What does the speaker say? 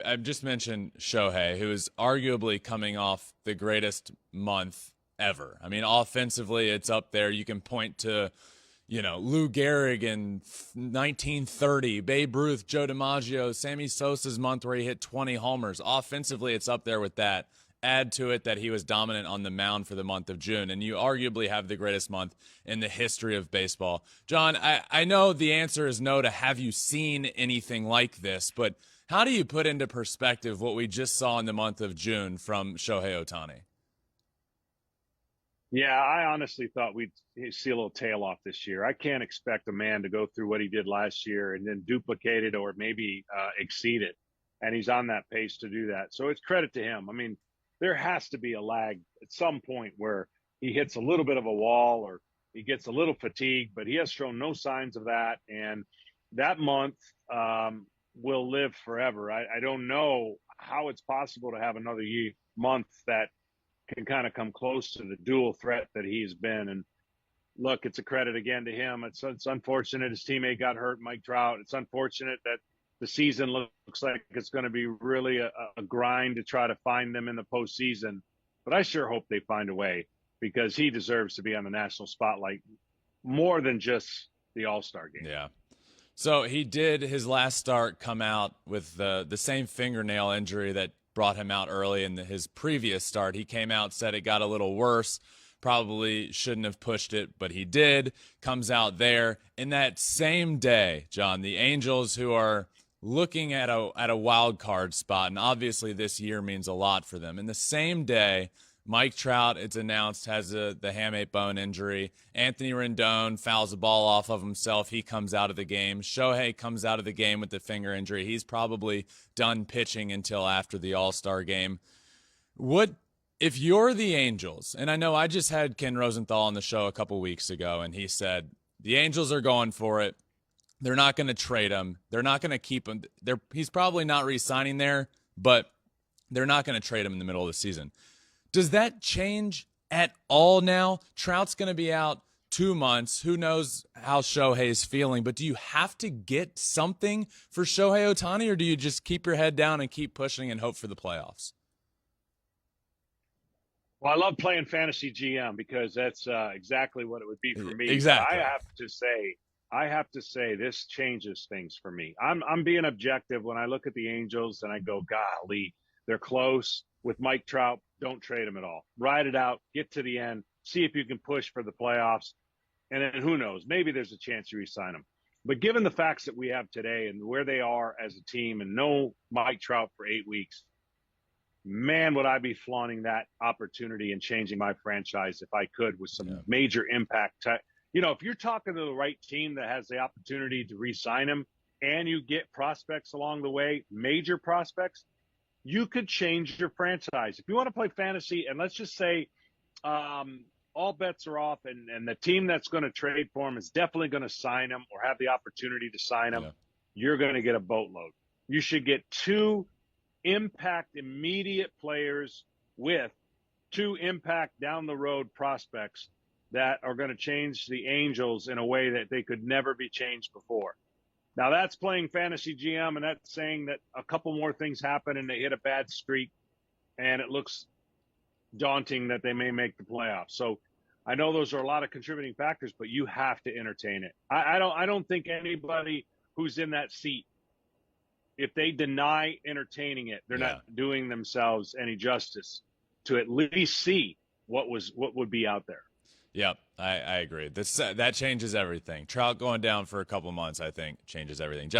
I just mentioned Shohei, who is arguably coming off the greatest month ever. I mean, offensively, it's up there. You can point to, Lou Gehrig in 1930, Babe Ruth, Joe DiMaggio, Sammy Sosa's month where he hit 20 homers. Offensively, it's up there with that. Add to it that he was dominant on the mound for the month of June, and you arguably have the greatest month in the history of baseball. John, I know the answer is no to have you seen anything like this, but how do you put into perspective what we just saw in the month of June from Shohei Ohtani? Yeah, I honestly thought we'd see a little tail off this year. I can't expect a man to go through what he did last year and then duplicate it or maybe exceed it. And he's on that pace to do that. So it's credit to him. I mean, there has to be a lag at some point where he hits a little bit of a wall or he gets a little fatigued, but he has shown no signs of that. And that month will live forever. I don't know how it's possible to have another month that can kind of come close to the dual threat that he's been. And look, it's a credit again to him. It's unfortunate his teammate got hurt, Mike Trout. It's unfortunate that the season looks like it's going to be really a grind to try to find them in the postseason. But I sure hope they find a way because he deserves to be on the national spotlight more than just the All-Star game. Yeah. So he did his last start come out with the same fingernail injury that brought him out early in his previous start. He came out, said it got a little worse. Probably shouldn't have pushed it, but he did. Comes out there. In that same day, John, the Angels, who are looking at a wild card spot, and obviously this year means a lot for them. In the same day, Mike Trout, it's announced, has the hamate bone injury. Anthony Rendon fouls the ball off of himself. He comes out of the game. Shohei comes out of the game with the finger injury. He's probably done pitching until after the All-Star game. If you're the Angels, and I know I just had Ken Rosenthal on the show a couple weeks ago, and he said the Angels are going for it. They're not going to trade him. They're not going to keep him. He's probably not re-signing there, but they're not going to trade him in the middle of the season. Does that change at all now? Trout's going to be out 2 months. Who knows how Shohei is feeling, but do you have to get something for Shohei Ohtani, or do you just keep your head down and keep pushing and hope for the playoffs? Well, I love playing fantasy GM because that's exactly what it would be for me. Exactly. I have to say this changes things for me. I'm being objective when I look at the Angels and I go, golly, they're close with Mike Trout. Don't trade him at all. Ride it out, get to the end, see if you can push for the playoffs. And then who knows, maybe there's a chance you re-sign him. But given the facts that we have today and where they are as a team and no Mike Trout for 8 weeks, man, would I be flaunting that opportunity and changing my franchise if I could with some major impact. If you're talking to the right team that has the opportunity to re-sign him and you get prospects along the way, major prospects, you could change your franchise. If you want to play fantasy, and let's just say all bets are off and the team that's going to trade for him is definitely going to sign him or have the opportunity to sign him, you're going to get a boatload. You should get 2 impact immediate players with 2 impact down the road prospects that are going to change the Angels in a way that they could never be changed before. Now that's playing fantasy GM, and that's saying that a couple more things happen and they hit a bad streak and it looks daunting that they may make the playoffs. So I know those are a lot of contributing factors, but you have to entertain it. I don't think anybody who's in that seat, if they deny entertaining it, they're not doing themselves any justice to at least see what would be out there. Yep, I agree. That changes everything. Trout going down for a couple months, I think, changes everything. John